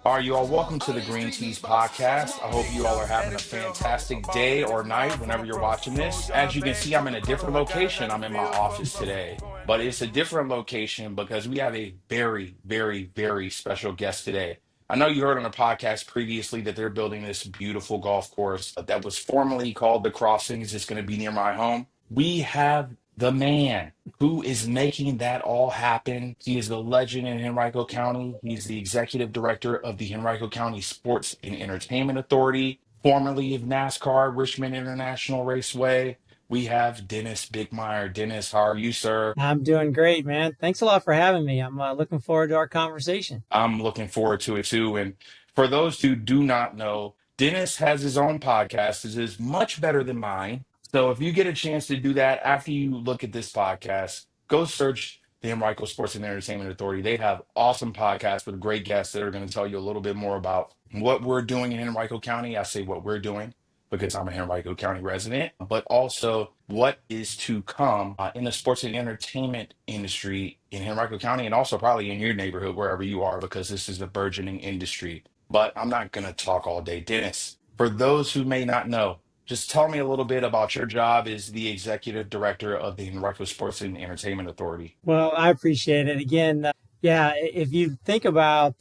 All right, you all, welcome to the Green Teas Podcast. I hope you all are having a fantastic day or night whenever you're watching this. As you can see, I'm in a different location. I'm in my office today, but it's a different location because we have a very, very, very special guest today. I know you heard on the podcast previously that they're building this beautiful golf course that was formerly called The Crossings. It's going to be near my home. We have the man who is making that all happen. He is the legend in Henrico County. He's the executive director of the Henrico County Sports and Entertainment Authority, formerly of NASCAR, Richmond International Raceway. We have Dennis Bickmeier. Dennis, how are you, sir? I'm doing great, man. Thanks a lot for having me. I'm looking forward to our conversation. I'm looking forward to it too. And for those who do not know, Dennis has his own podcast. It is much better than mine. So if you get a chance to do that after you look at this podcast, go search the Henrico Sports and Entertainment Authority. They have awesome podcasts with great guests that are going to tell you a little bit more about what we're doing in Henrico County. I say what we're doing because I'm a Henrico County resident, but also what is to come in the sports and entertainment industry in Henrico County and also probably in your neighborhood, wherever you are, because this is a burgeoning industry. But I'm not going to talk all day. Dennis, for those who may not know, just tell me a little bit about your job as the executive director of the Henrico Sports and Entertainment Authority. Well, I appreciate it. Again, yeah, if you think about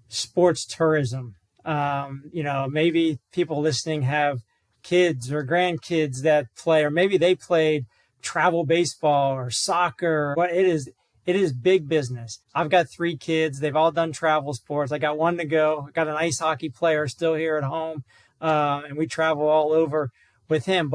sports tourism, maybe people listening have kids or grandkids that play, or maybe they played travel baseball or soccer. What it is big business. I've got three kids. They've all done travel sports. I got one to go. I got an ice hockey player still here at home, and we travel all over with him.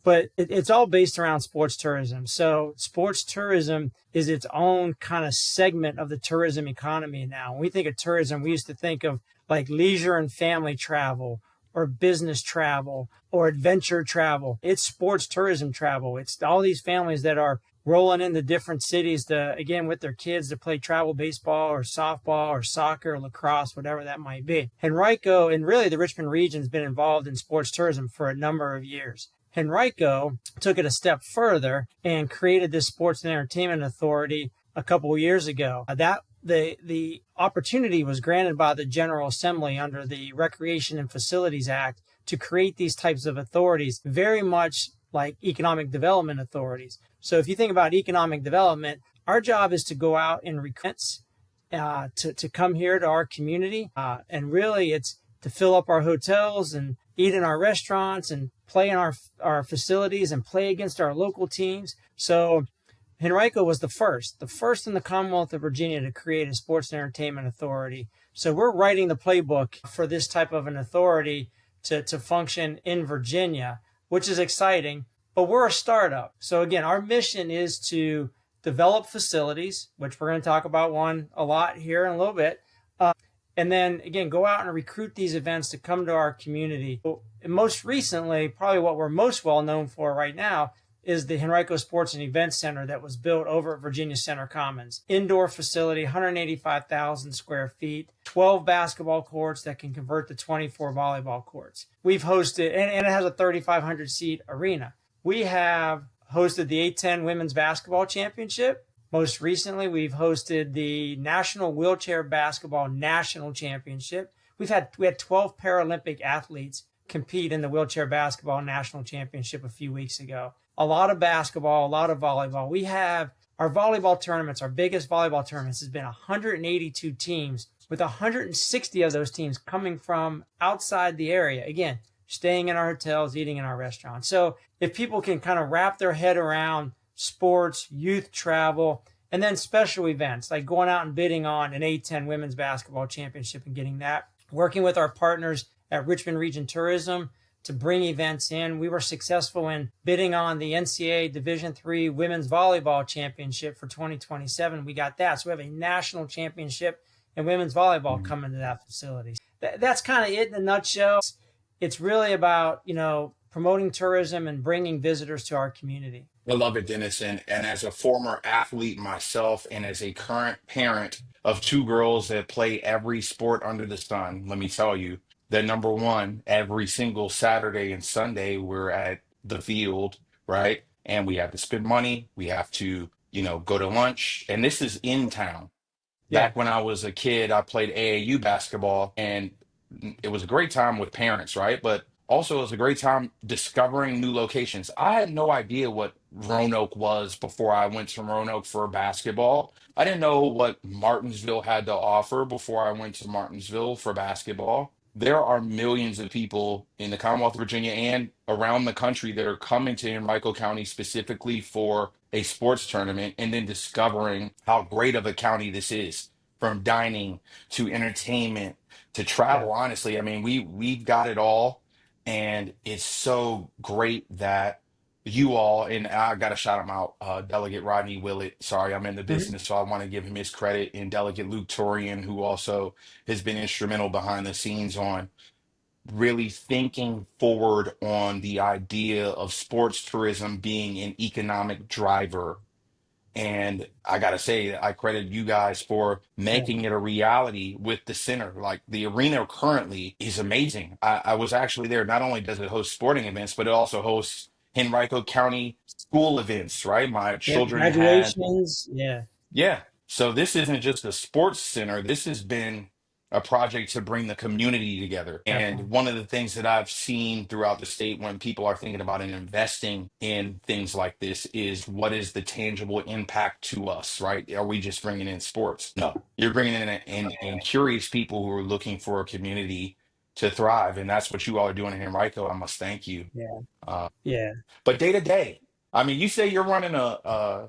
But it's all based around sports tourism. So sports tourism is its own kind of segment of the tourism economy now. When we think of tourism, we used to think of like leisure and family travel or business travel or adventure travel. It's sports tourism travel. It's all these families that are rolling into different cities to, again, with their kids to play travel baseball or softball or soccer or lacrosse, whatever that might be. Henrico and really the Richmond region has been involved in sports tourism for a number of years. Henrico took it a step further and created this Sports and Entertainment Authority a couple of years ago. The opportunity was granted by the General Assembly under the Recreation and Facilities Act to create these types of authorities, very much like economic development authorities. So if you think about economic development, our job is to go out and recruit to come here to our community. And really it's to fill up our hotels and eat in our restaurants and play in our facilities and play against our local teams. So Henrico was the first in the Commonwealth of Virginia to create a sports and entertainment authority. So we're writing the playbook for this type of an authority to function in Virginia, which is exciting, but we're a startup. So again, our mission is to develop facilities, which we're going to talk about one a lot here in a little bit. And then again, go out and recruit these events to come to our community. And most recently, probably what we're most well known for right now is the Henrico Sports and Events Center that was built over at Virginia Center Commons. Indoor facility, 185,000 square feet, 12 basketball courts that can convert to 24 volleyball courts. We've hosted, and it has a 3,500 seat arena. We have hosted the A10 Women's Basketball Championship. Most recently, we've hosted the National Wheelchair Basketball National Championship. We had 12 Paralympic athletes compete in the Wheelchair Basketball National Championship a few weeks ago. A lot of basketball, a lot of volleyball. We have our volleyball tournaments, our biggest volleyball tournaments has been 182 teams, with 160 of those teams coming from outside the area. Again, staying in our hotels, eating in our restaurants. So if people can kind of wrap their head around sports, youth travel, and then special events like going out and bidding on an A10 Women's Basketball Championship and getting that. Working with our partners at Richmond Region Tourism to bring events in. We were successful in bidding on the NCAA Division III Women's Volleyball Championship for 2027. We got that. So we have a national championship in women's volleyball coming to that facility. That's kind of it in a nutshell. It's really about, promoting tourism and bringing visitors to our community. I love it, Dennis. And as a former athlete myself, and as a current parent of two girls that play every sport under the sun, let me tell you that number one, every single Saturday and Sunday, we're at the field, right? And we have to spend money. We have to, go to lunch. And this is in town. Yeah. Back when I was a kid, I played AAU basketball, and it was a great time with parents, right? But also, it was a great time discovering new locations. I had no idea what Roanoke was before I went to Roanoke for basketball. I didn't know what Martinsville had to offer before I went to Martinsville for basketball. There are millions of people in the Commonwealth of Virginia and around the country that are coming to Henrico County specifically for a sports tournament and then discovering how great of a county this is, from dining to entertainment to Yeah. travel. Honestly, I mean, we've got it all, and it's so great that you all, and I got to shout him out, Delegate Rodney Willett. Sorry, I'm in the Mhm. business, so I want to give him his credit, and Delegate Luke Torian, who also has been instrumental behind the scenes on really thinking forward on the idea of sports tourism being an economic driver. And I gotta say, I credit you guys for Yeah. making it a reality with the center. Like the arena currently is amazing. I was actually there. Not only does it host sporting events, but it also hosts Henrico County school events, right? My Yeah. children had Graduations. Yeah. yeah. So this isn't just a sports center. This has been a project to bring the community together. And Definitely. one of the things that I've seen throughout the state when people are thinking about and investing in things like this is what is the tangible impact to us, right? Are we just bringing in sports? No, you're bringing in curious people who are looking for a community to thrive. And that's what you all are doing in Henrico. I must thank you. Yeah. Uh, Yeah. but day to day, I mean, you say you're running a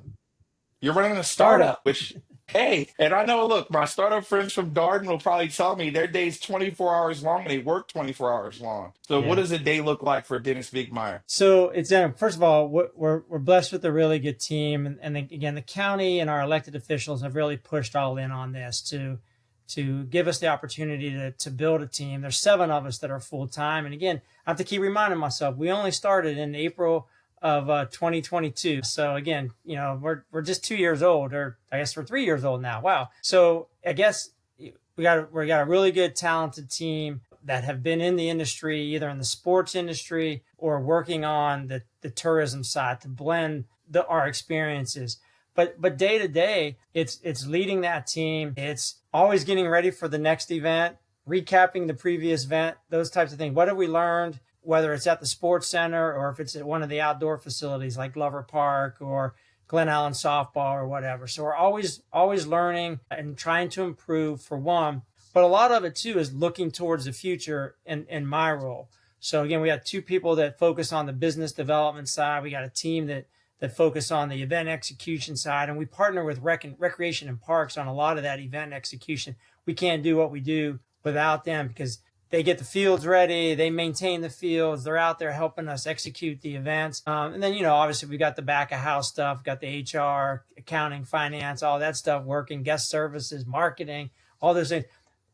startup, Startup. which, hey, and I know, look, my startup friends from Darden will probably tell me their day's 24 hours long and they work 24 hours long. So, what Yeah. does a day look like for Dennis Bickmeier? So it's first of all, we're blessed with a really good team, and again, the county and our elected officials have really pushed all in on this to give us the opportunity to build a team. There's 7 of us that are full time, and again, I have to keep reminding myself we only started in April of 2022. So again, we're just 2 years old, or I guess we're 3 years old now. Wow. So I guess we got a really good talented team that have been in the industry, either in the sports industry or working on the tourism side to blend our experiences. But day to day, it's leading that team. It's always getting ready for the next event, recapping the previous event, those types of things. What have we learned? Whether it's at the sports center or if it's at one of the outdoor facilities like Glover Park or Glen Allen softball or whatever. So we're always learning and trying to improve for one, but a lot of it too is looking towards the future in my role. So again, we got 2 people that focus on the business development side. We got a team that focus on the event execution side, and we partner with recreation and parks on a lot of that event execution. We can't do what we do without them because they get the fields ready, they maintain the fields, they're out there helping us execute the events. And then, obviously we got the back of house stuff, got the HR, accounting, finance, all that stuff working, guest services, marketing, all those things.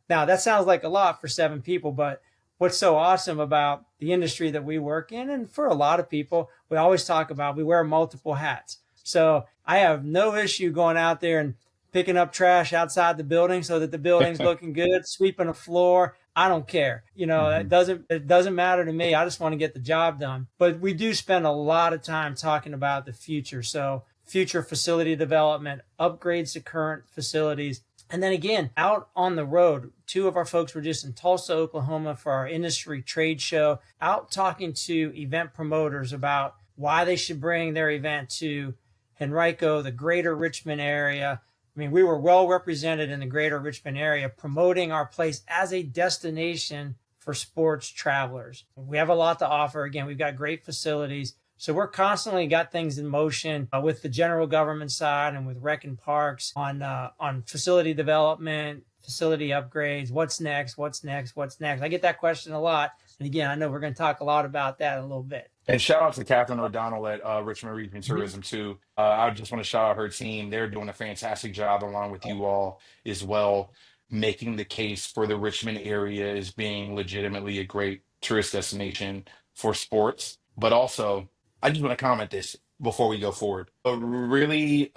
Now, that sounds like a lot for 7 people, but what's so awesome about the industry that we work in, and for a lot of people, we always talk about we wear multiple hats. So I have no issue going out there and picking up trash outside the building so that the building's looking good, sweeping a floor. I don't care. Mhm. It doesn't matter to me. I just want to get the job done. But we do spend a lot of time talking about the future. So future facility development, upgrades to current facilities. And then again, out on the road, 2 of our folks were just in Tulsa, Oklahoma for our industry trade show, out talking to event promoters about why they should bring their event to Henrico, the greater Richmond area. I mean, we were well represented in the greater Richmond area, promoting our place as a destination for sports travelers. We have a lot to offer. Again, we've got great facilities. So we're constantly got things in motion with the general government side and with rec and parks on facility development, facility upgrades. What's next? What's next? What's next? I get that question a lot. And again, I know we're going to talk a lot about that in a little bit. And shout out to Catherine O'Donnell at Richmond Region Mhm. Tourism too. I just want to shout out her team. They're doing a fantastic job along with you all as well, making the case for the Richmond area as being legitimately a great tourist destination for sports. But also, I just want to comment this before we go forward. A really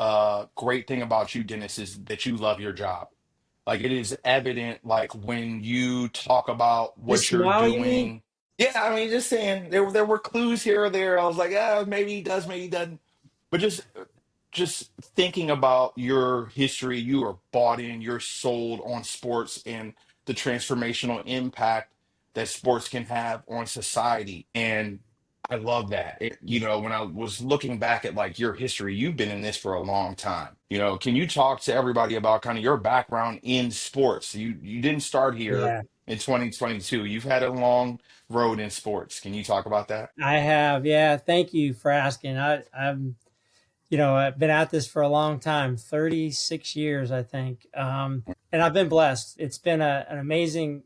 great thing about you, Dennis, is that you love your job. Like it is evident, like when you talk about This what you're smile, you mean? doing. Yeah, I mean, just saying there were clues here or there. I was like, ah, maybe he does, maybe he doesn't. But just just thinking about your history, you are bought in, you're sold on sports and the transformational impact that sports can have on society. And I love that. When I was looking back at like your history, you've been in this for a long time. Can you talk to everybody about kind of your background in sports? You didn't start here Yeah, in 2022. You've had a long road in sports. Can you talk about that? I have. Yeah, thank you for asking. I've been at this for a long time, 36 years, I think. And I've been blessed. It's been an amazing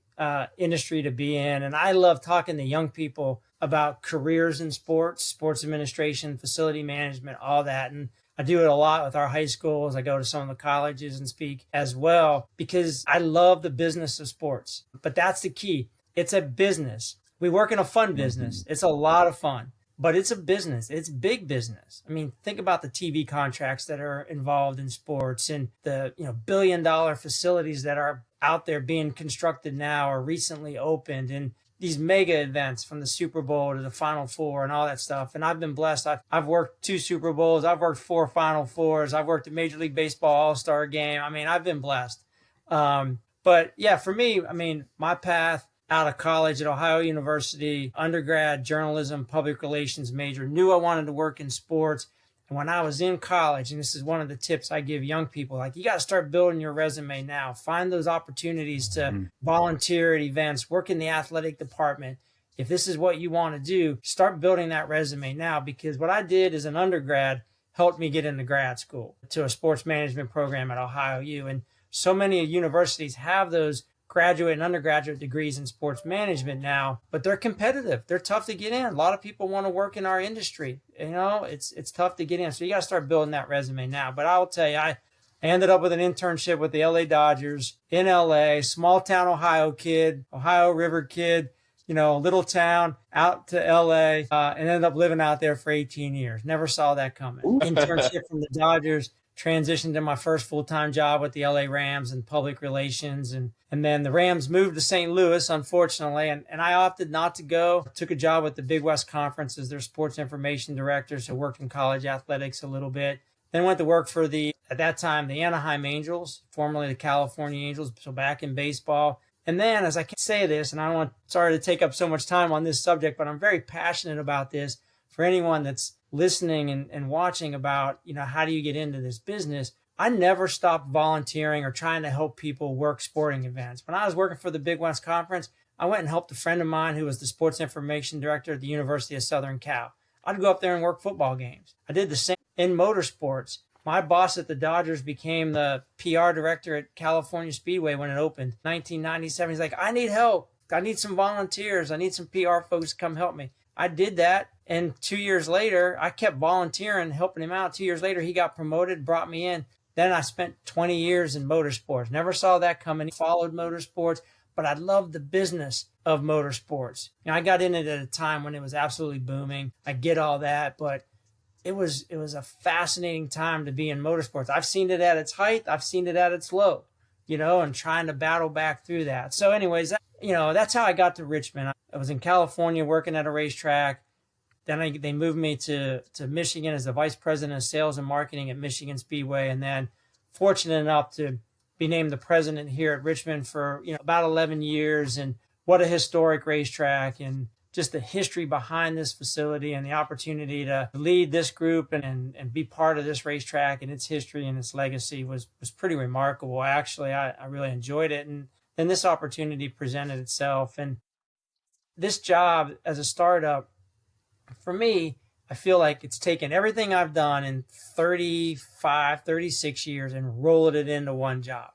industry to be in. And I love talking to young people about careers in sports, sports administration, facility management, all that. And I do it a lot with our high schools. I go to some of the colleges and speak as well because I love the business of sports. But that's the key. It's a business. We work in a fun business. Mhm. It's a lot of fun, but it's a business. It's big business. I mean, think about the TV contracts that are involved in sports and the billion-dollar facilities that are out there being constructed now or recently opened, and these mega events from the Super Bowl to the Final Four and all that stuff. And I've been blessed. I've worked 2 Super Bowls. I've worked 4 Final Fours. I've worked a Major League Baseball All-Star game. I mean, I've been blessed. But yeah, for me, I mean, my path out of college at Ohio University, undergrad, journalism, public relations major, knew I wanted to work in sports. And when I was in college, and this is one of the tips I give young people, like you got to start building your resume now. Find those opportunities to Mhm. volunteer at events, work in the athletic department. If this is what you want to do, start building that resume now, because what I did as an undergrad helped me get into grad school to a sports management program at Ohio U. And so many universities have those graduate and undergraduate degrees in sports management now, but they're competitive. They're tough to get in. A lot of people want to work in our industry. It's tough to get in. So you got to start building that resume now. But I'll tell you, I ended up with an internship with the LA Dodgers in LA, small town Ohio kid, Ohio River kid, little town out to LA, and ended up living out there for 18 years. Never saw that coming. Internship from the Dodgers, transitioned to my first full-time job with the LA Rams in public relations. And then the Rams moved to St. Louis, unfortunately, and I opted not to go. Took a job with the Big West Conference as their sports information director, so worked in college athletics a little bit. Then went to work for at that time, the Anaheim Angels, formerly the California Angels, so back in baseball. And then, as I can say this, and I don't want, sorry to take up so much time on this subject, but I'm very passionate about this for anyone that's listening and watching about, how do you get into this business? I never stopped volunteering or trying to help people work sporting events. When I was working for the Big West Conference, I went and helped a friend of mine who was the sports information director at the University of Southern Cal. I'd go up there and work football games. I did the same in motorsports. My boss at the Dodgers became the PR director at California Speedway when it opened, 1997. He's like, I need help. I need some volunteers. I need some PR folks to come help me. I did that. And 2 years later, I kept volunteering, helping him out. 2 years later, he got promoted, brought me in. Then I spent 20 years in motorsports. Never saw that coming. Followed motorsports, but I loved the business of motorsports. I got in it at a time when it was absolutely booming. I get all that, but it was a fascinating time to be in motorsports. I've seen it at its height. I've seen it at its low, and trying to battle back through that. So anyways, that's how I got to Richmond. I was in California working at a racetrack. Then they moved me to Michigan as the vice president of sales and marketing at Michigan Speedway. And then fortunate enough to be named the president here at Richmond for, about 11 years. And what a historic racetrack, and just the history behind this facility and the opportunity to lead this group and be part of this racetrack and its history and its legacy was pretty remarkable. Actually, I really enjoyed it. And then this opportunity presented itself. And this job as a startup, for me, I feel like it's taken everything I've done in 35, 36 years and rolled it into one job,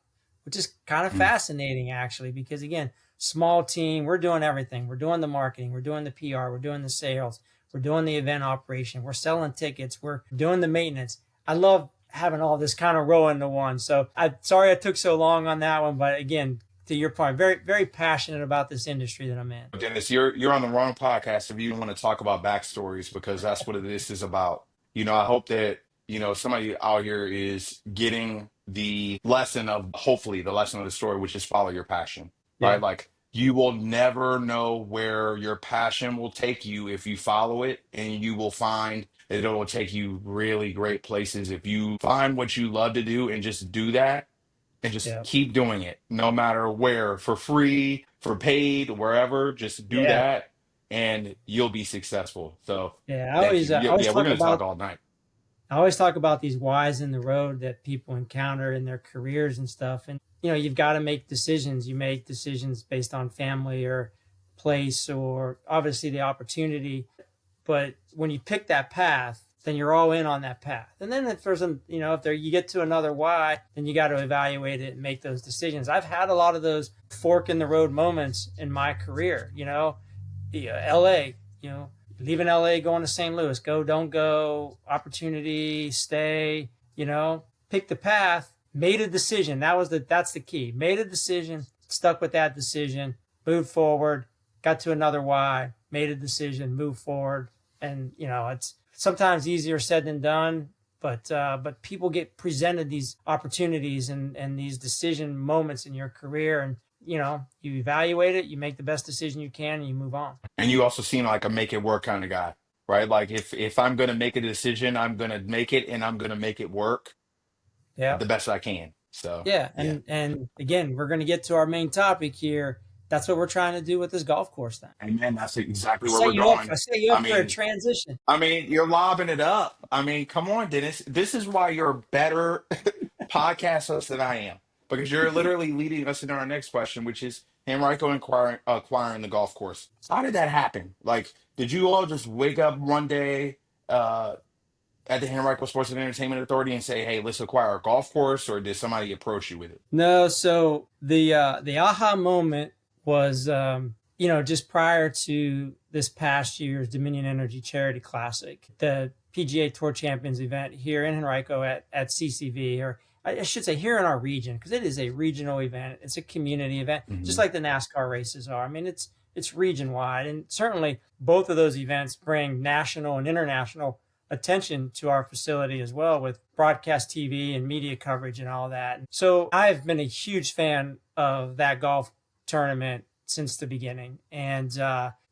which is kind of fascinating, actually, because again, small team, we're doing everything. We're doing the marketing, we're doing the PR, we're doing the sales, we're doing the event operation, we're selling tickets, we're doing the maintenance. I love having all this kind of roll into one. So I'm sorry I took so long on that one, but again, to your point, very, very passionate about this industry that I'm in. Dennis, you're on the wrong podcast if you want to talk about backstories because that's what this is about. I hope that, somebody out here is getting the lesson of hopefully the lesson of the story, which is follow your passion, Yeah. right? Like You will never know where your passion will take you if you follow it, and you will find that it will take you really great places if you find what you love to do and just do that and just Yeah. keep doing it, no matter where, for free, for paid, wherever, just do Yeah. that and you'll be successful. So Yeah. thank you. I Yeah, always yeah, we're talk going to talk about all night. I always talk about these whys in the road that people encounter in their careers and stuff. And, you've got to make decisions. You make decisions based on family or place or obviously the opportunity. But when you pick that path, then you're all in on that path. And then if there's if there you get to another why, then you got to evaluate it and make those decisions. I've had a lot of those fork in the road moments in my career. LA, leaving LA, going to St. Louis, go, don't go, opportunity, stay, pick the path, made a decision. That's the key. Made a decision, stuck with that decision, moved forward, got to another why, made a decision, moved forward. And, it's sometimes easier said than done, but people get presented these opportunities and these decision moments in your career, and you evaluate it, you make the best decision you can, and you move on. And you also seem like a make it work kind of guy, right? Like if I'm going to make a decision, I'm going to make it and I'm going to make it work Yeah. the best I can. So, Yeah, yeah. and again, we're going to get to our main topic here. That's what we're trying to do with this golf course. Then And man, that's exactly I where set we're you up. going. I set you I up for a mean, transition. you're lobbing it up. I mean, come on, Dennis. This is why you're a better podcast host than I am, because you're literally leading us into our next question, which is Henrico acquiring the golf course. How did that happen? Like, did you all just wake up one day uh, at the Henrico Sports and Entertainment Authority and say, "Hey, let's acquire a golf course," or did somebody approach you with it? No, so the aha moment was just prior to this past year's Dominion Energy Charity Classic, the PGA Tour Champions event here in Henrico at CCV, or I should say here in our region, because it is a regional event. It's a community event, just Mhm. like the NASCAR races are. I mean, it's region wide, and certainly both of those events bring national and international attention to our facility as well, with broadcast TV and media coverage and all that. So I've been a huge fan of that golf tournament since the beginning, and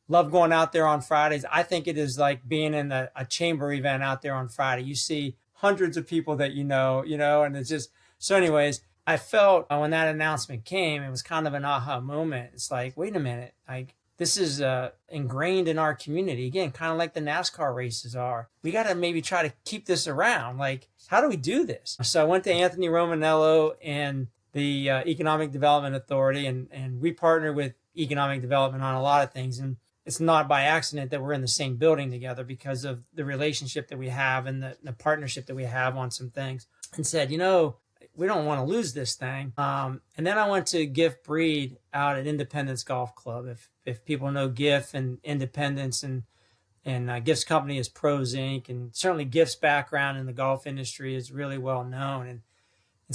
love going out there on Fridays. I think it is like being in a chamber event out there on Friday. You see hundreds of people that and it's just so. Anyways, I felt when that announcement came, it was kind of an aha moment. It's like, wait a minute, like this is ingrained in our community again, kind of like the NASCAR races are. We got to maybe try to keep this around. Like, how do we do this? So I went to Anthony Romanello and the Economic Development Authority, and we partner with economic development on a lot of things. And it's not by accident that we're in the same building together, because of the relationship that we have and the partnership that we have on some things. And said, we don't want to lose this thing. And then I went to Giff Breed out at Independence Golf Club. If people know Giff and Independence, and Giff's company is Pros Inc., and certainly Giff's background in the golf industry is really well known. And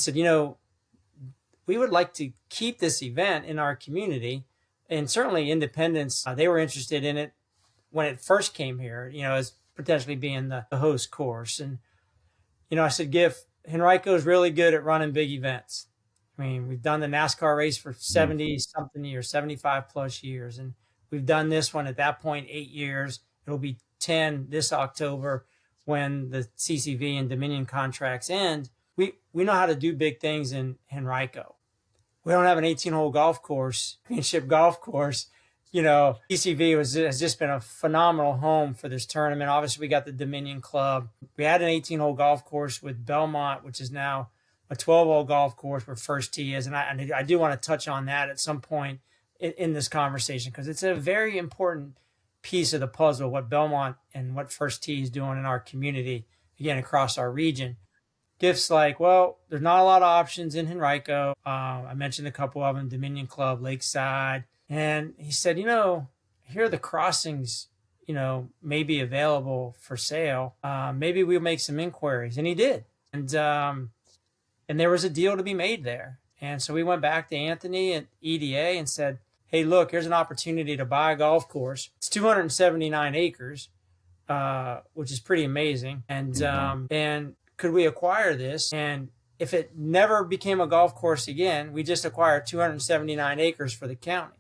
said, we would like to keep this event in our community. And certainly Independence, they were interested in it when it first came here, as potentially being the host course. And I said, Giff, Henrico is really good at running big events. I mean, we've done the NASCAR race for 70 something years, 75 plus years. And we've done this one at that point, 8 years. It'll be 10 this October when the CCV and Dominion contracts end. We know how to do big things in Henrico. We don't have an 18-hole golf course, championship golf course. CCV has just been a phenomenal home for this tournament. Obviously, we got the Dominion Club. We had an 18-hole golf course with Belmont, which is now a 12-hole golf course where First Tee is. And I do want to touch on that at some point in this conversation, because it's a very important piece of the puzzle, what Belmont and what First Tee is doing in our community, again, across our region. Giff's like, well, there's not a lot of options in Henrico. I mentioned a couple of them, Dominion Club, Lakeside. And he said, here are the crossings, may be available for sale. Maybe we'll make some inquiries. And he did. And there was a deal to be made there. And so we went back to Anthony at EDA and said, hey, look, here's an opportunity to buy a golf course. It's 279 acres, which is pretty amazing. And could we acquire this? And if it never became a golf course again, we just acquired 279 acres for the county.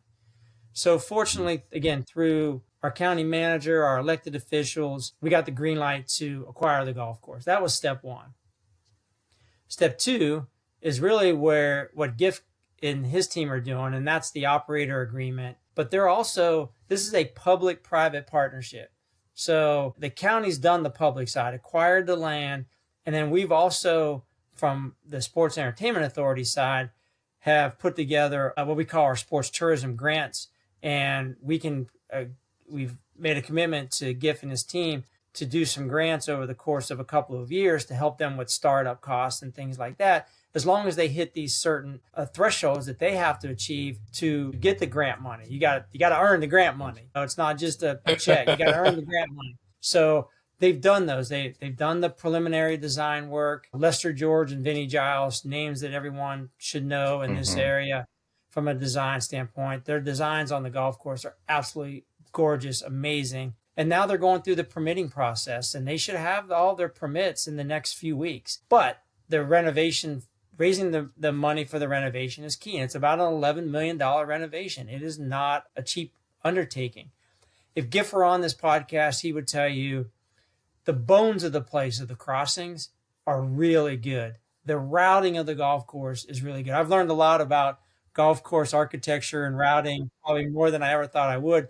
So fortunately, again, through our county manager, our elected officials, we got the green light to acquire the golf course. That was step one. Step two is really where what Giff and his team are doing, and that's the operator agreement. But they're also, this is a public-private partnership. So the county's done the public side, acquired the land, and then we've also, from the Sports Entertainment Authority side, have put together what we call our sports tourism grants, and we've made a commitment to Giff and his team to do some grants over the course of a couple of years to help them with startup costs and things like that, as long as they hit these certain thresholds that they have to achieve to get the grant money. You got to earn the grant money. It's not just a check. You got to earn the grant money. So they've done those. They've done the preliminary design work. Lester George and Vinnie Giles, names that everyone should know in this area from a design standpoint. Their designs on the golf course are absolutely gorgeous, amazing. And now they're going through the permitting process, and they should have all their permits in the next few weeks. But the renovation, raising the money for the renovation is key. And it's about an $11 million renovation. It is not a cheap undertaking. If Giff were on this podcast, he would tell you the bones of the place of the crossings are really good. The routing of the golf course is really good. I've learned a lot about golf course architecture and routing, probably more than I ever thought I would,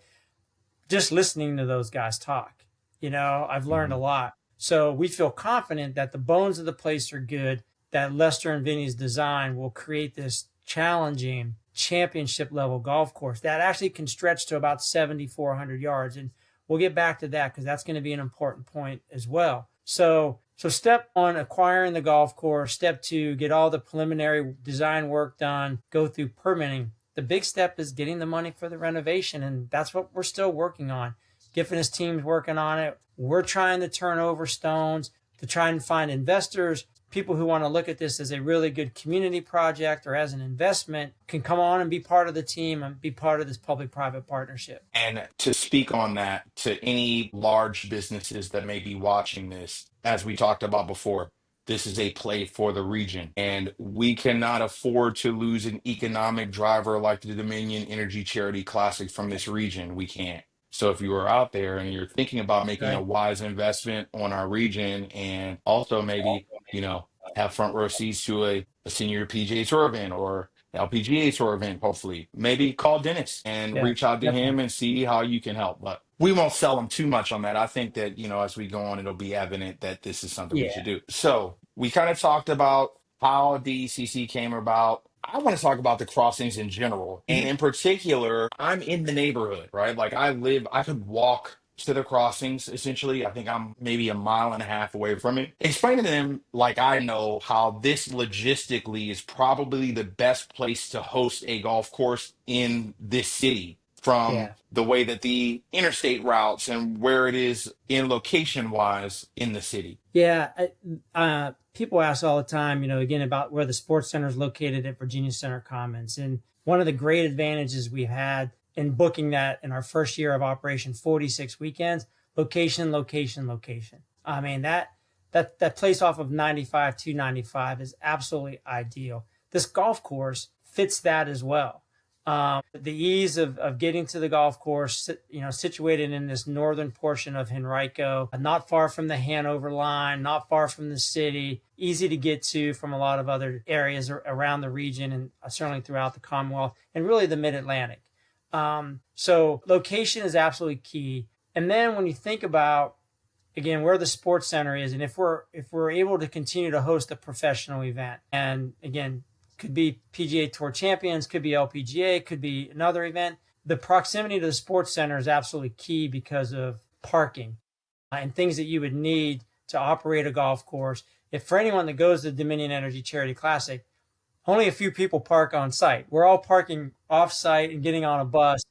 just listening to those guys talk. I've learned a lot. So we feel confident that the bones of the place are good, that Lester and Vinny's design will create this challenging championship level golf course that actually can stretch to about 7,400 yards. And we'll get back to that because that's going to be an important point as well. So step one, acquiring the golf course. Step two, get all the preliminary design work done, go through permitting. The big step is getting the money for the renovation, and that's what we're still working on. Giff and his team's working on it. We're trying to turn over stones to try and find investors. People who want to look at this as a really good community project or as an investment can come on and be part of the team and be part of this public-private partnership. And to speak on that to any large businesses that may be watching this, as we talked about before, this is a play for the region. And we cannot afford to lose an economic driver like the Dominion Energy Charity Classic from this region. We can't. So if you are out there and you're thinking about making a Right? wise investment on our region and also maybe, have front row seats to a senior PGA Tour event or LPGA Tour event, hopefully. Maybe call Dennis and Yeah, reach out to him definitely. and see how you can help. But we won't sell him too much on that. I think that, as we go on, it'll be evident that this is something we Yeah. should do. So we kind of talked about how DECC came about. I want to talk about the crossings in general. And Mhm. in particular, I'm in the neighborhood, right? Like I could walk to the crossings essentially. I think I'm maybe a mile and a half away from it. Explain to them, like I know, how this logistically is probably the best place to host a golf course in this city from Yeah. the way that the interstate routes and where it is in location wise in the city. Yeah. People ask all the time, again, about where the sports center is located at Virginia Center Commons. And one of the great advantages we've had in booking that in our first year of operation, 46 weekends, location, location, location. I mean, that place off of 95, 295 is absolutely ideal. This golf course fits that as well. The ease of getting to the golf course, situated in this northern portion of Henrico, not far from the Hanover line, not far from the city, easy to get to from a lot of other areas around the region and certainly throughout the Commonwealth and really the Mid-Atlantic. So location is absolutely key. And then when you think about, again, where the sports center is, and if we're able to continue to host a professional event, and again, could be PGA Tour Champions, could be LPGA, could be another event. The proximity to the sports center is absolutely key because of parking and things that you would need to operate a golf course. If for anyone that goes to the Dominion Energy Charity Classic, only a few people park on site. We're all parking off site and getting on a bus,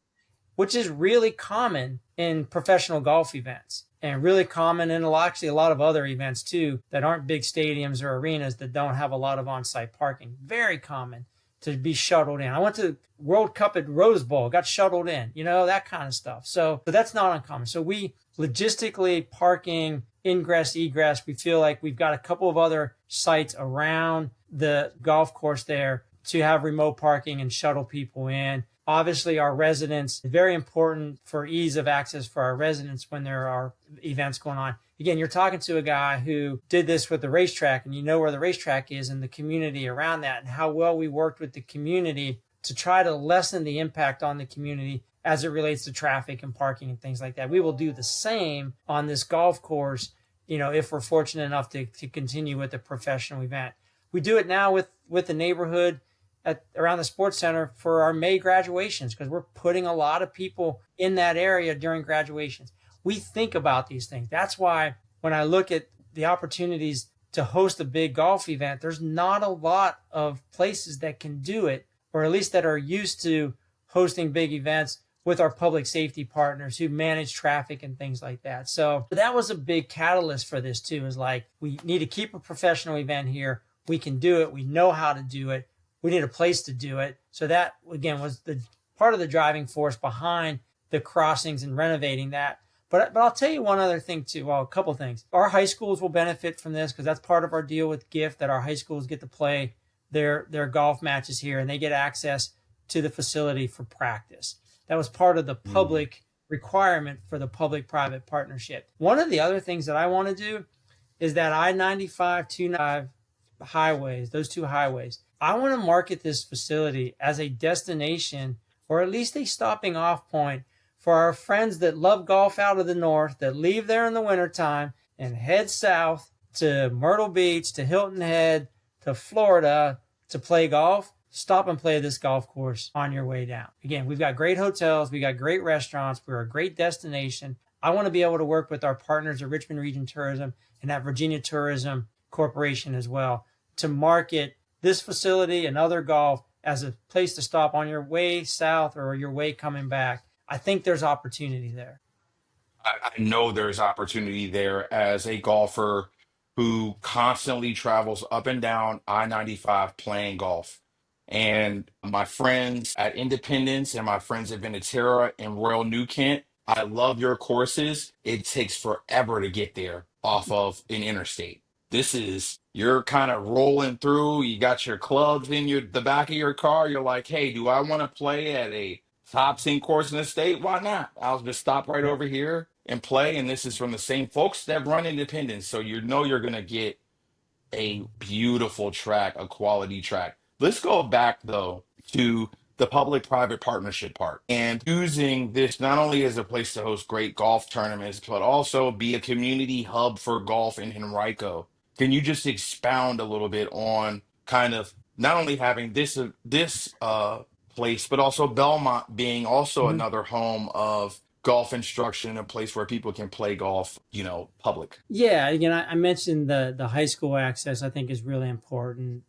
which is really common in professional golf events and really common in actually a lot of other events too that aren't big stadiums or arenas that don't have a lot of on-site parking. Very common to be shuttled in. I went to World Cup at Rose Bowl, got shuttled in, that kind of stuff. So that's not uncommon. So we logistically parking, ingress, egress, we feel like we've got a couple of other sites around the golf course there to have remote parking and shuttle people in. Obviously, our residents, very important for ease of access for our residents when there are events going on. Again, you're talking to a guy who did this with the racetrack, and you know where the racetrack is and the community around that, and how well we worked with the community to try to lessen the impact on the community as it relates to traffic and parking and things like that. We will do the same on this golf course, if we're fortunate enough to continue with a professional event. We do it now with the neighborhood around the sports center for our May graduations, because we're putting a lot of people in that area during graduations. We think about these things. That's why when I look at the opportunities to host a big golf event, there's not a lot of places that can do it, or at least that are used to hosting big events with our public safety partners who manage traffic and things like that. So that was a big catalyst for this too, is like, we need to keep a professional event here. We can do it. We know how to do it. We need a place to do it. So that, again, was the part of the driving force behind the crossings and renovating that. But I'll tell you one other thing too. Well, a couple things. Our high schools will benefit from this, because that's part of our deal with Giff, that our high schools get to play their golf matches here, and they get access to the facility for practice. That was part of the public requirement for the public-private partnership. One of the other things that I want to do is that I-95, 295 highways, those two highways, I want to market this facility as a destination, or at least a stopping off point, for our friends that love golf out of the north, that leave there in the wintertime and head south to Myrtle Beach, to Hilton Head, to Florida to play golf. Stop and play this golf course on your way down. Again, we've got great hotels. We got great restaurants. We're a great destination. I want to be able to work with our partners at Richmond Region Tourism and at Virginia Tourism Corporation as well to market this facility and other golf as a place to stop on your way south or your way coming back. I think there's opportunity there. I know there's opportunity there as a golfer who constantly travels up and down I-95 playing golf. And my friends at Independence and my friends at Ventura and Royal New Kent, I love your courses. It takes forever to get there off of an interstate. This is, you're kind of rolling through, you got your clubs in the back of your car. You're like, hey, do I want to play at a top 10 course in the state? Why not? I'll just stop right Yeah. over here and play. And this is from the same folks that run Independence. So you know you're going to get a beautiful track, a quality track. Let's go back though to the public-private partnership part and using this not only as a place to host great golf tournaments, but also be a community hub for golf in Henrico. Can you just expound a little bit on kind of not only having this place, but also Belmont being also Mhm. another home of golf instruction, a place where people can play golf, public. Yeah, again, I mentioned the high school access. I think is really important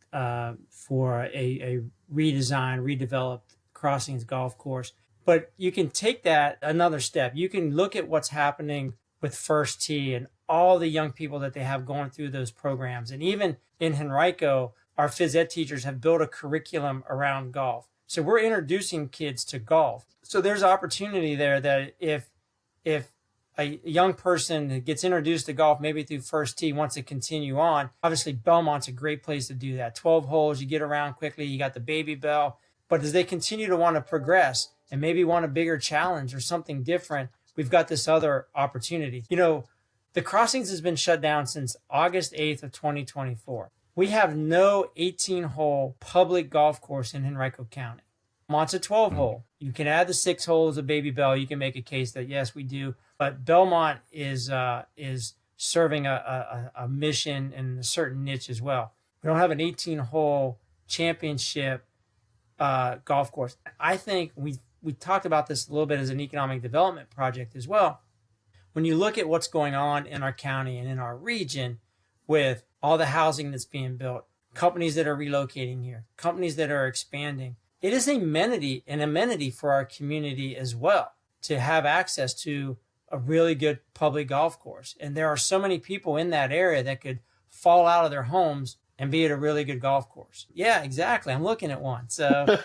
for a redesigned, redeveloped Crossings golf course. But you can take that another step. You can look at what's happening with First Tee and all the young people that they have going through those programs. And even in Henrico, our phys ed teachers have built a curriculum around golf. So we're introducing kids to golf. So there's opportunity there that if a young person that gets introduced to golf, maybe through First Tee, wants to continue on, obviously Belmont's a great place to do that. 12 holes, you get around quickly, you got the baby bell. But as they continue to want to progress and maybe want a bigger challenge or something different, we've got this other opportunity. The Crossings has been shut down since August 8th of 2024. We have no 18-hole public golf course in Henrico County. Belmont's a 12-hole. You can add the 6 holes of Baby Bell. You can make a case that, yes, we do. But Belmont is serving a mission and a certain niche as well. We don't have an 18-hole championship golf course. I think we talked about this a little bit as an economic development project as well. When you look at what's going on in our county and in our region with all the housing that's being built, companies that are relocating here, companies that are expanding, it is an amenity for our community as well to have access to a really good public golf course. And there are so many people in that area that could fall out of their homes and be at a really good golf course. Yeah, exactly. I'm looking at one. So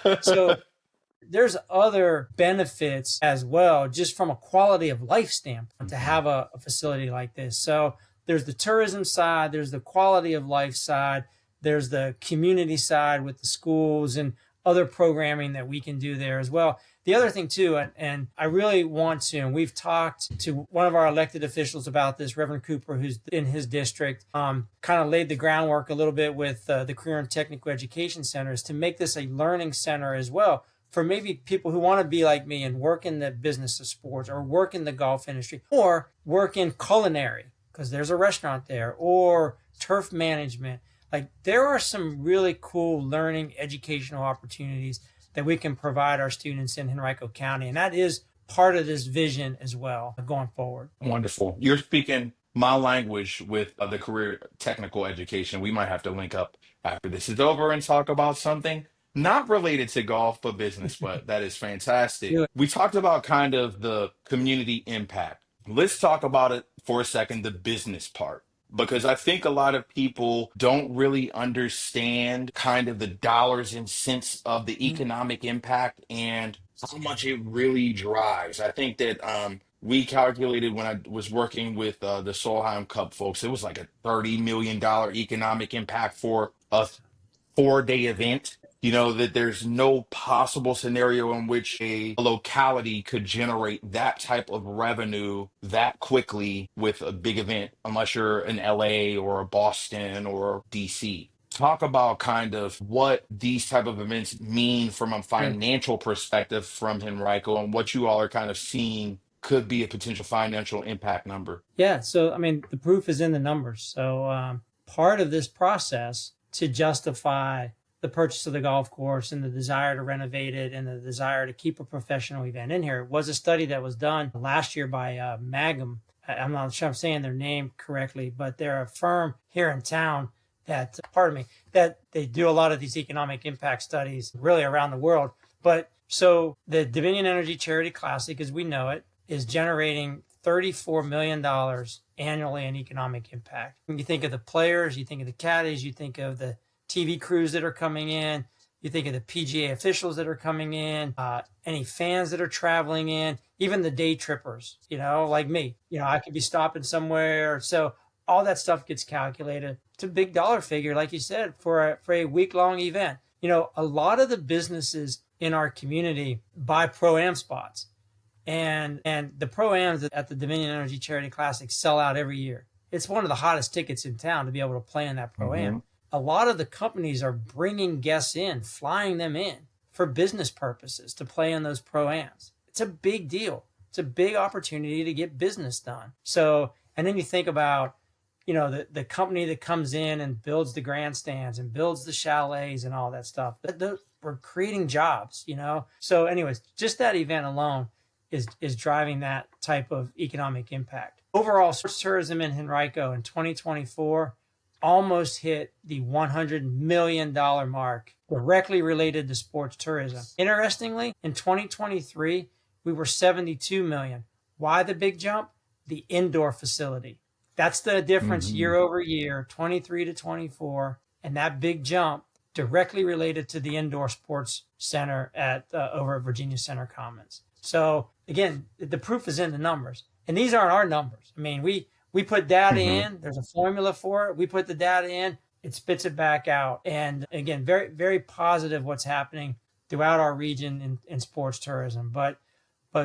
there's other benefits as well, just from a quality of life standpoint, to have a facility like this. So there's the tourism side, there's the quality of life side, there's the community side with the schools. And other programming that we can do there as well. The other thing too, and I really want to, and we've talked to one of our elected officials about this, Reverend Cooper, who's in his district, kind of laid the groundwork a little bit with the Career and Technical Education Centers to make this a learning center as well for maybe people who want to be like me and work in the business of sports or work in the golf industry or work in culinary because there's a restaurant there, or turf management. Like there are some really cool learning educational opportunities that we can provide our students in Henrico County. And that is part of this vision as well going forward. Wonderful. You're speaking my language with the career technical education. We might have to link up after this is over and talk about something not related to golf, but business. But that is fantastic. Do it. We talked about kind of the community impact. Let's talk about it for a second, the business part. Because I think a lot of people don't really understand kind of the dollars and cents of the economic impact and how much it really drives. I think that we calculated when I was working with the Solheim Cup folks, it was like a $30 million economic impact for a 4 day event. You know, that there's no possible scenario in which a locality could generate that type of revenue that quickly with a big event, unless you're in LA or Boston or DC. Talk about kind of what these type of events mean from a Sure. financial perspective from Henrico and what you all are kind of seeing could be a potential financial impact number. Yeah. So, I mean, the proof is in the numbers. So, part of this process to justify the purchase of the golf course and the desire to renovate it and the desire to keep a professional event in here was a study that was done last year by Magum. I'm not sure I'm saying their name correctly, but they're a firm here in town that, pardon me, that they do a lot of these economic impact studies really around the world. But so the Dominion Energy Charity Classic, as we know it, is generating $34 million annually in economic impact. When you think of the players, you think of the caddies, you think of the TV crews that are coming in, you think of the PGA officials that are coming in, any fans that are traveling in, even the day trippers, like me. I could be stopping somewhere. So all that stuff gets calculated. It's a big dollar figure, like you said, for a week-long event. A lot of the businesses in our community buy Pro-Am spots. And the Pro-Ams at the Dominion Energy Charity Classic sell out every year. It's one of the hottest tickets in town to be able to play in that Pro-Am. A lot of the companies are bringing guests in, flying them in for business purposes to play in those Pro-Ams. It's a big deal. It's a big opportunity to get business done. So, and then you think about, the company that comes in and builds the grandstands and builds the chalets and all that stuff. We're creating jobs, So anyways, just that event alone is driving that type of economic impact. Overall, sports tourism in Henrico in 2024 almost hit the $100 million mark directly related to sports tourism. Interestingly, in 2023, we were 72 million. Why the big jump? The indoor facility. That's the difference year over year, 23 to 24. And that big jump directly related to the indoor sports center over at Virginia Center Commons. So again, the proof is in the numbers. And these aren't our numbers. I mean, we put data in, there's a formula for it. We put the data in, it spits it back out. And again, very, very positive what's happening throughout our region in sports tourism. But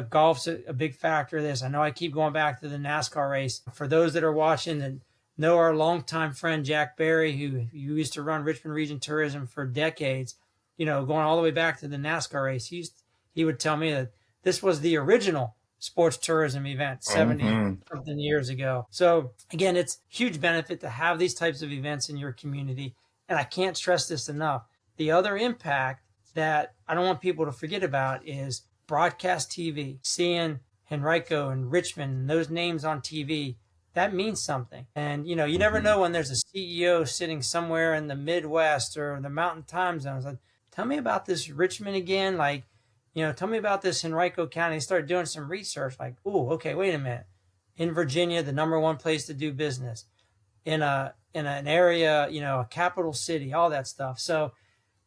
golf's a big factor of this. I know I keep going back to the NASCAR race. For those that are watching and know our longtime friend, Jack Berry, who used to run Richmond Region Tourism for decades, going all the way back to the NASCAR race, he would tell me that this was the original sports tourism event 70 something years ago. So again, it's huge benefit to have these types of events in your community. And I can't stress this enough. The other impact that I don't want people to forget about is broadcast TV, seeing Henrico and Richmond and those names on TV. That means something. And, you never know when there's a CEO sitting somewhere in the Midwest or the Mountain Time Zones. Like, tell me about this Richmond again. Like, tell me about this Henrico County. They started doing some research like, oh, okay, wait a minute. In Virginia, the number one place to do business. In an area, a capital city, all that stuff. So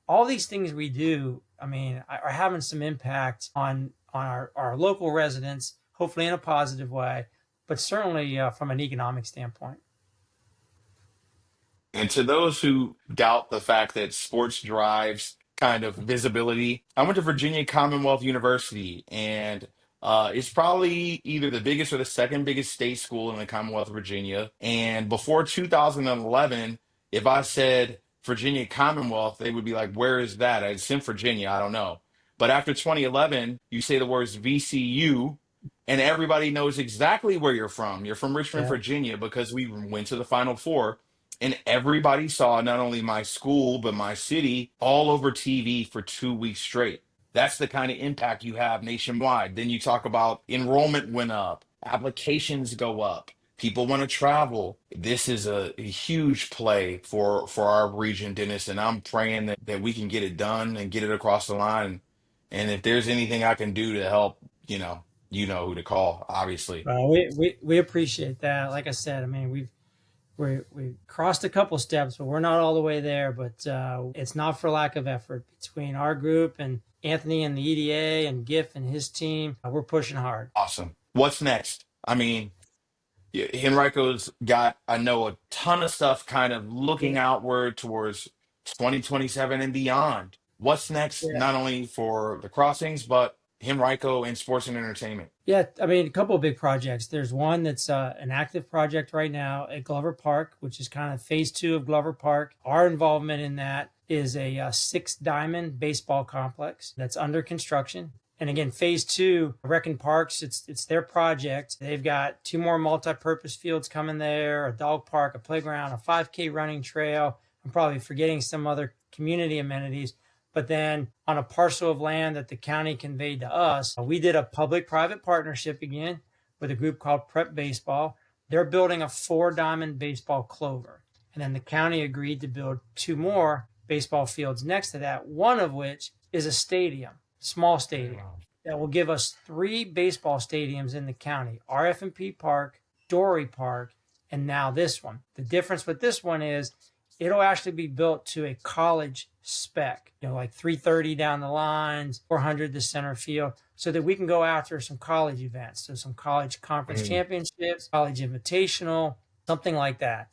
all these things we do, are having some impact on our local residents, hopefully in a positive way, but certainly from an economic standpoint. And to those who doubt the fact that sports drives kind of visibility. I went to Virginia Commonwealth University, and it's probably either the biggest or the second biggest state school in the Commonwealth of Virginia. And before 2011, if I said Virginia Commonwealth, they would be like, "Where is that?" It's in Virginia. I don't know. But after 2011, you say the words VCU, and everybody knows exactly where you're from. You're from Richmond, Yeah. Virginia, because we went to the Final Four, and everybody saw not only my school, but my city all over TV for 2 weeks straight. That's the kind of impact you have nationwide. Then you talk about enrollment went up, applications go up, people want to travel. This is a huge play for our region, Dennis, and I'm praying that we can get it done and get it across the line. And if there's anything I can do to help, you know who to call, obviously. We appreciate that. Like I said, I mean, we crossed a couple steps, but we're not all the way there. But it's not for lack of effort between our group and Anthony and the EDA and Giff and his team. We're pushing hard. Awesome. What's next? I mean, yeah, Henrico's got, I know, a ton of stuff kind of looking outward towards 2027 and beyond. What's next, Yeah. not only for the crossings, but Henrico and sports and entertainment? Yeah, I mean, a couple of big projects. There's one that's an active project right now at Glover Park, which is kind of phase two of Glover Park. Our involvement in that is a six diamond baseball complex that's under construction. And again, phase two, Reckon Parks, it's their project. They've got two more multi-purpose fields coming there, a dog park, a playground, a 5K running trail. I'm probably forgetting some other community amenities. But then on a parcel of land that the county conveyed to us, we did a public-private partnership again with a group called Prep Baseball. They're building a four diamond baseball clover. And then the county agreed to build two more baseball fields next to that, one of which is a stadium, small stadium, that will give us three baseball stadiums in the county: RF&P Park, Dory Park, and now this one. The difference with this one is it'll actually be built to a college spec, like 330 down the lines, 400 the center field, so that we can go after some college events, so some college conference Mm. championships, college invitational, something like that.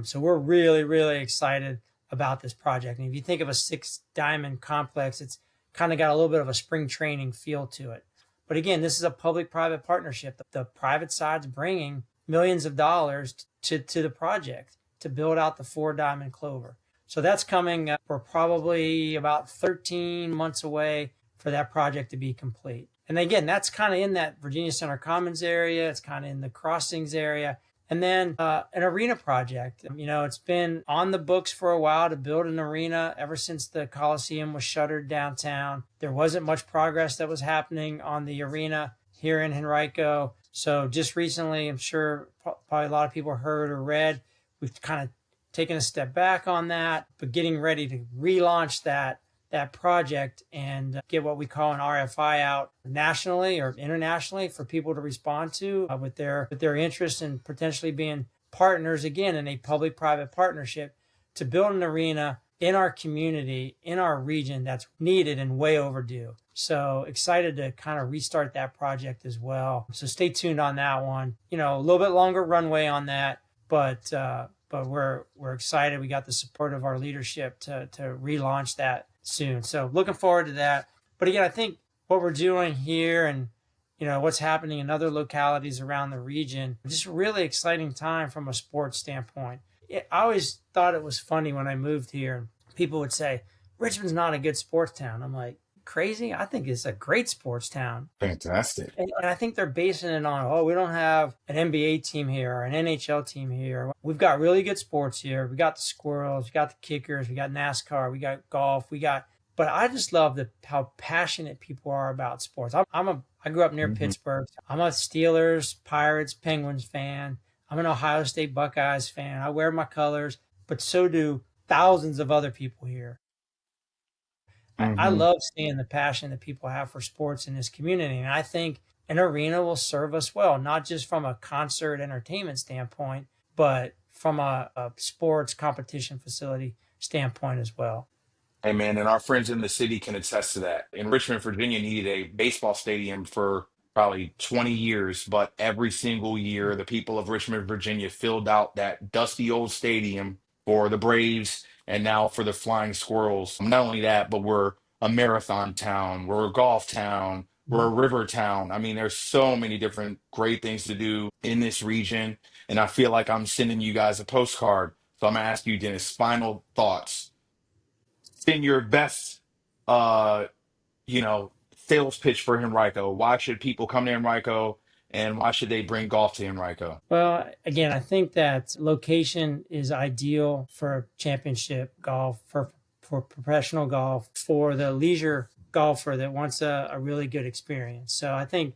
So we're really, really excited about this project. And if you think of a six diamond complex, it's kind of got a little bit of a spring training feel to it. But again, this is a public-private partnership. The private side's bringing millions of dollars to the project to build out the four diamond clover. So that's coming. We're probably about 13 months away for that project to be complete. And again, that's kind of in that Virginia Center Commons area. It's kind of in the crossings area. And then an arena project. It's been on the books for a while to build an arena ever since the Coliseum was shuttered downtown. There wasn't much progress that was happening on the arena here in Henrico. So just recently, I'm sure probably a lot of people heard or read, we've kind of taken a step back on that, but getting ready to relaunch that project and get what we call an RFI out nationally or internationally for people to respond to with their interest in potentially being partners again in a public-private partnership to build an arena in our community, in our region that's needed and way overdue. So excited to kind of restart that project as well. So stay tuned on that one. A little bit longer runway on that, but we're excited. We got the support of our leadership to relaunch that soon. So looking forward to that. But again, I think what we're doing here and what's happening in other localities around the region, just a really exciting time from a sports standpoint. I always thought it was funny when I moved here. People would say, Richmond's not a good sports town. I'm like, crazy? I think it's a great sports town. Fantastic. And I think they're basing it on, oh, we don't have an NBA team here or an NHL team here. We've got really good sports here. We got the Squirrels, we got the Kickers, we got NASCAR, we got golf, but I just love how passionate people are about sports. I grew up near Mhm. Pittsburgh. I'm a Steelers, Pirates, Penguins fan. I'm an Ohio State Buckeyes fan. I wear my colors, but so do thousands of other people here. I Mhm. love seeing the passion that people have for sports in this community. And I think an arena will serve us well, not just from a concert entertainment standpoint, but from a sports competition facility standpoint as well. Hey man, and our friends in the city can attest to that. In Richmond, Virginia needed a baseball stadium for probably 20 years, but every single year, the people of Richmond, Virginia filled out that dusty old stadium for the Braves And now for the Flying Squirrels, not only that, but we're a marathon town, we're a golf town, we're a river town. I mean, there's so many different great things to do in this region. And I feel like I'm sending you guys a postcard. So I'm gonna ask you, Dennis, final thoughts. Send your best uh, sales pitch for Henrico. Why should people come to Henrico and why should they bring golf to Henrico? Well, again, I think that location is ideal for championship golf, for professional golf, for the leisure golfer that wants a really good experience. So I think,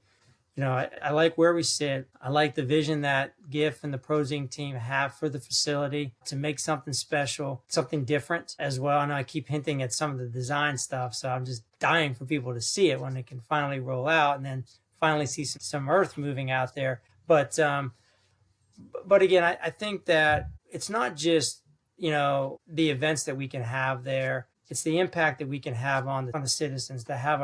I like where we sit. I like the vision that Giff and the Prozing team have for the facility to make something special, something different as well. I know I keep hinting at some of the design stuff, so I'm just dying for people to see it when it can finally roll out and then finally see some earth moving out there. But again, I think that it's not just, the events that we can have there. It's the impact that we can have on the citizens to have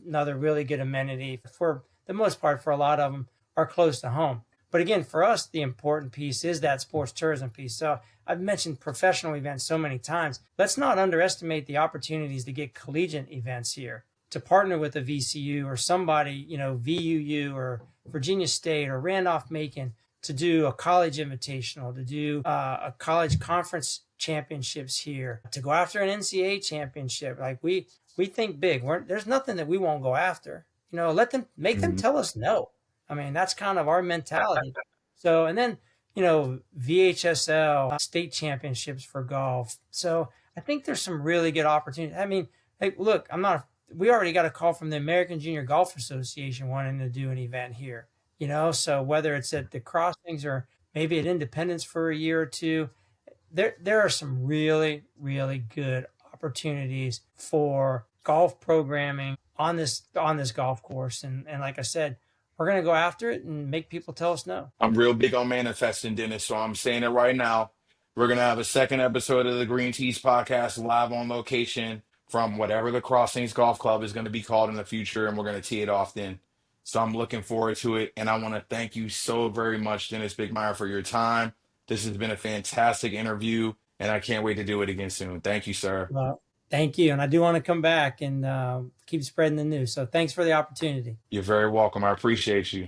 another really good amenity. For the most part, for a lot of them, are close to home. But again, for us, the important piece is that sports tourism piece. So I've mentioned professional events so many times. Let's not underestimate the opportunities to get collegiate events here, to partner with a VCU or somebody, VUU or Virginia State or Randolph-Macon, to do a college invitational, to do a college conference championships here, to go after an NCAA championship. Like we think big. There's nothing that we won't go after. Let them make them tell us no. I mean, that's kind of our mentality. So, and then, VHSL state championships for golf. So I think there's some really good opportunities. I mean, hey, look, we already got a call from the American Junior Golf Association wanting to do an event here. So whether it's at the Crossings or maybe at Independence for a year or two, there are some really, really good opportunities for golf programming on this golf course. And like I said, we're going to go after it and make people tell us no. I'm real big on manifesting, Dennis, so I'm saying it right now. We're going to have a second episode of the Green Tees podcast live on location from whatever the Crossings Golf Club is going to be called in the future, and we're going to tee it off then. So I'm looking forward to it, and I want to thank you so very much, Dennis Bickmeier, for your time. This has been a fantastic interview, and I can't wait to do it again soon. Thank you, sir. Well, thank you. And I do want to come back and keep spreading the news. So thanks for the opportunity. You're very welcome. I appreciate you.